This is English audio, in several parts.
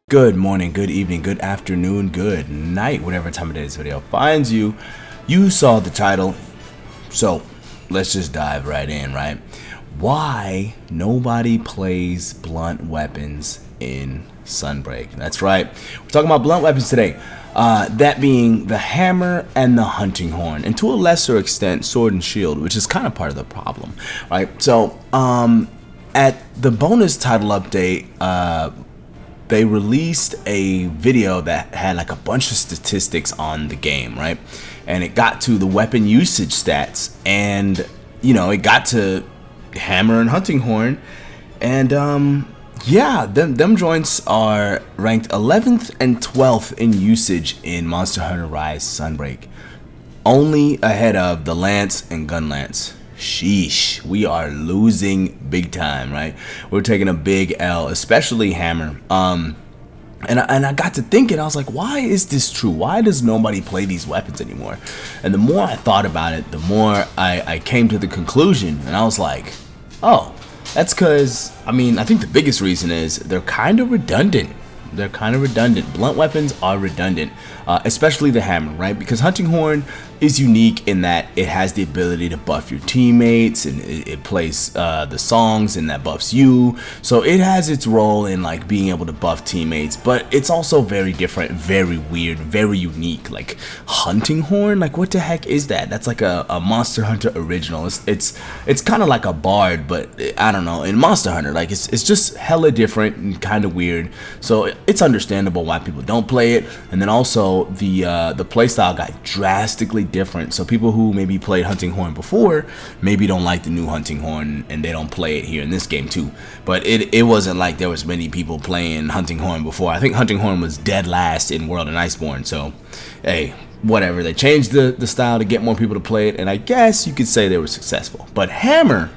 Good morning, good evening, good afternoon, good night, whatever time of day this video finds you. You saw the title, so let's just dive right in, right? Why nobody plays blunt weapons in Sunbreak? That's right, we're talking about blunt weapons today. That being the hammer and the hunting horn, and to a lesser extent, sword and shield, which is kind of part of the problem, right? So, at the bonus title update, they released a video that had like a bunch of statistics on the game, right? And it got to the weapon usage stats, and it got to hammer and hunting horn, and yeah, them joints are ranked 11th and 12th in usage in Monster Hunter Rise Sunbreak, only ahead of the lance and gun lance. Sheesh, we are losing big time, right? We're taking a big L, especially hammer. And I got to thinking, I was like, why is this true? Why does nobody play these weapons anymore? And the more I thought about it, the more I came to the conclusion, and I was like, oh, that's because, I think the biggest reason is they're kind of redundant. Blunt weapons are redundant, especially the hammer, right? Because hunting horn is unique in that it has the ability to buff your teammates, and it plays the songs, and that buffs you. So it has its role in like being able to buff teammates, but it's also very different, very weird, very unique. Like hunting horn, like what the heck is that? That's like a Monster Hunter original. It's kind of like a bard, but I don't know. In Monster Hunter, like it's just hella different and kind of weird. So it's understandable why people don't play it. And then also the playstyle got drastically different. So people who maybe played hunting horn before maybe don't like the new hunting horn, and they don't play it here in this game too. But it wasn't like there was many people playing hunting horn before. I think hunting horn was dead last in World and Iceborne. So hey, whatever, they changed the style to get more people to play it, and I guess you could say they were successful. But hammer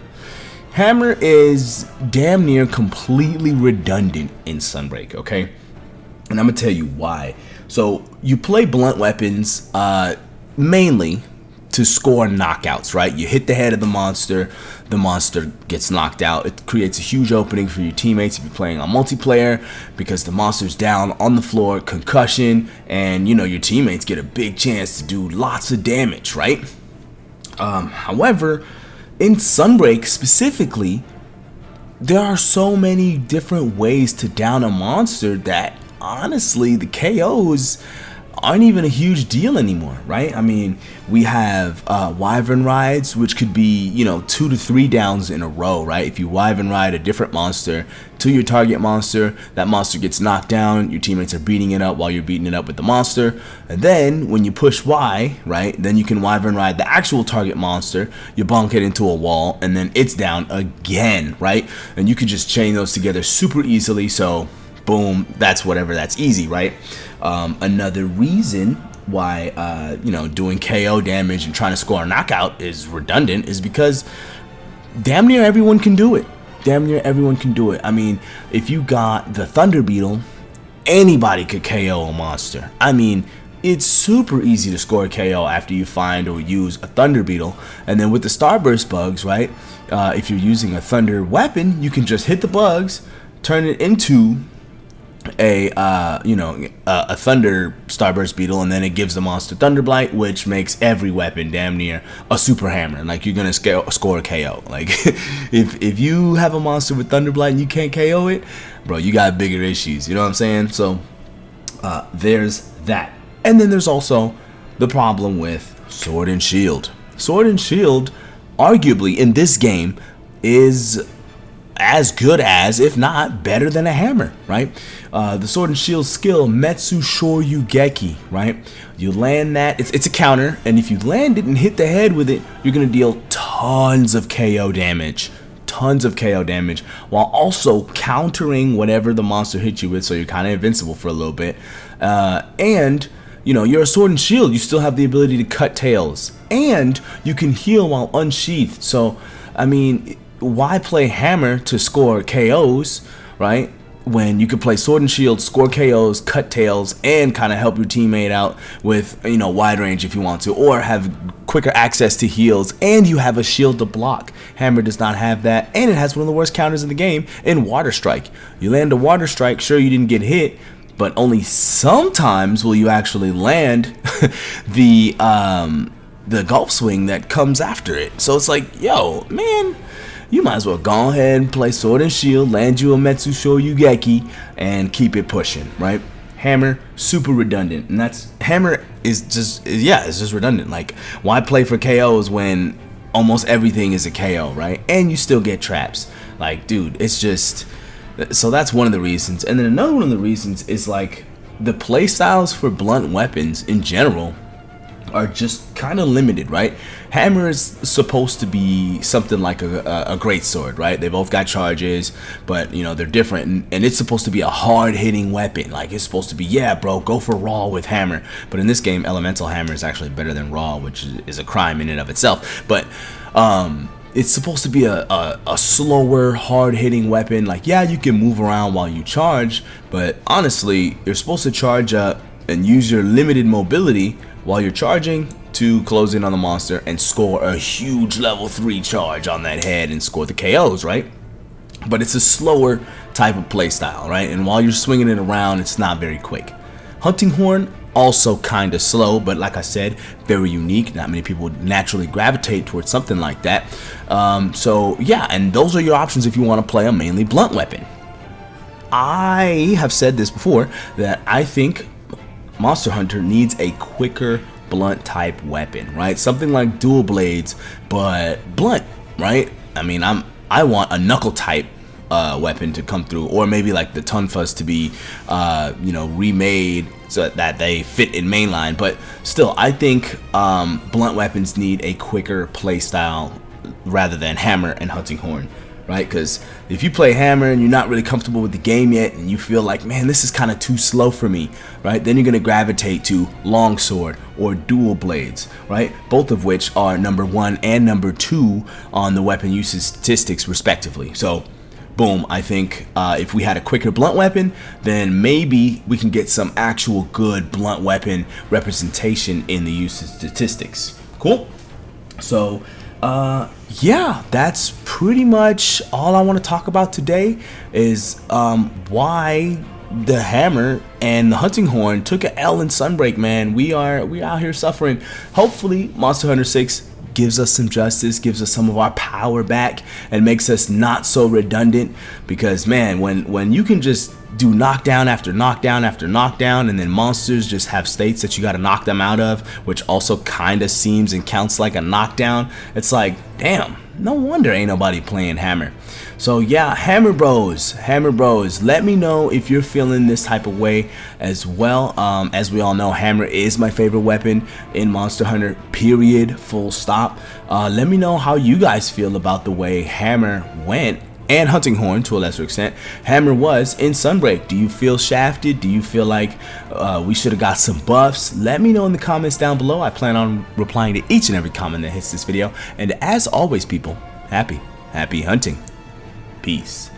is damn near completely redundant in Sunbreak, okay? And I'm gonna tell you why. So you play blunt weapons mainly to score knockouts, right? You hit the head of the monster gets knocked out. It creates a huge opening for your teammates if you're playing on multiplayer, because the monster's down on the floor, concussion, and your teammates get a big chance to do lots of damage, right? However, in Sunbreak specifically, there are so many different ways to down a monster that honestly the KOs aren't even a huge deal anymore, right? We have wyvern rides, which could be 2 to 3 downs in a row, right? If you wyvern ride a different monster to your target monster, that monster gets knocked down, your teammates are beating it up while you're beating it up with the monster, and then when you push Y, right, then you can wyvern ride the actual target monster, you bonk it into a wall, and then it's down again, right? And you can just chain those together super easily. So boom, that's easy, right? Another reason why doing KO damage and trying to score a knockout is redundant is because damn near everyone can do it. If you got the Thunder Beetle, anybody could KO a monster. It's super easy to score a KO after you find or use a Thunder Beetle. And then with the Starburst bugs, right, if you're using a Thunder weapon, you can just hit the bugs, turn it into a Thunder Starburst Beetle, and then it gives the monster Thunder Blight, which makes every weapon damn near a super hammer. Like, you're gonna score a KO. Like if you have a monster with Thunder Blight and you can't KO it, bro, you got bigger issues. You know what I'm saying? So there's that. And then there's also the problem with sword and shield. Sword and shield, arguably in this game, is as good as, if not better than, a hammer, right? The sword and shield skill, Metsu Shoryu Geki, right? You land that, it's a counter, and if you land it and hit the head with it, you're gonna deal tons of KO damage, while also countering whatever the monster hits you with, so you're kind of invincible for a little bit. And you're a sword and shield, you still have the ability to cut tails, and you can heal while unsheathed. So why play hammer to score KOs, right, when you could play sword and shield, score KOs, cut tails, and kind of help your teammate out with wide range if you want to, or have quicker access to heals, and you have a shield to block. Hammer does not have that, and it has one of the worst counters in the game in Water Strike. You land a Water Strike, sure, you didn't get hit, but only sometimes will you actually land the golf swing that comes after it. So it's like, yo, man, you might as well go ahead and play Sword and Shield, land you a Metsusho Yugeki, and keep it pushing, right? Hammer, super redundant, and Hammer is just, yeah, it's just redundant. Like, why play for KOs when almost everything is a KO, right? And you still get traps. Like, dude, it's just, so that's one of the reasons. And then another one of the reasons is like the play styles for blunt weapons in general are just kind of limited, right? Hammer is supposed to be something like a great sword, right? They both got charges, but you know, they're different, and it's supposed to be a hard-hitting weapon. Like, it's supposed to be, yeah, bro, go for raw with hammer. But in this game, elemental hammer is actually better than raw, which is a crime in and of itself. But it's supposed to be a slower, hard-hitting weapon. Like, yeah, you can move around while you charge, but honestly, you're supposed to charge up and use your limited mobility while you're charging to close in on the monster and score a huge level 3 charge on that head and score the KOs, right? But it's a slower type of play style, right? And while you're swinging it around, it's not very quick. Hunting Horn, also kind of slow, but like I said, very unique. Not many people would naturally gravitate towards something like that. So yeah, and those are your options if you want to play a mainly blunt weapon. I have said this before, that I think Monster Hunter needs a quicker blunt type weapon, right? Something like dual blades, but blunt, right? I mean, I want a knuckle type weapon to come through, or maybe like the Tonfas to be, you know, remade so that they fit in mainline. But still, I think blunt weapons need a quicker play style rather than hammer and hunting horn, right? Because if you play hammer and you're not really comfortable with the game yet, and you feel like, man, this is kind of too slow for me, right? Then you're going to gravitate to longsword or dual blades, right? Both of which are number 1 and number 2 on the weapon usage statistics respectively. So boom, I think if we had a quicker blunt weapon, then maybe we can get some actual good blunt weapon representation in the usage statistics. Cool. So yeah, that's pretty much all I want to talk about today, is why the hammer and the hunting horn took an L in Sunbreak, man. We out here suffering. Hopefully Monster Hunter 6 gives us some justice, gives us some of our power back, and makes us not so redundant. Because man, when you can just do knockdown after knockdown after knockdown, and then monsters just have states that you got to knock them out of, which also kind of seems and counts like a knockdown, it's like, damn, no wonder ain't nobody playing hammer. So yeah, hammer bros, let me know if you're feeling this type of way as well. As we all know, hammer is my favorite weapon in Monster Hunter, period, full stop. Let me know how you guys feel about the way hammer went, and hunting horn to a lesser extent, hammer was in Sunbreak. Do you feel shafted? Do you feel like we should have got some buffs? Let me know in the comments down below. I plan on replying to each and every comment that hits this video. And as always, people, happy hunting. Peace.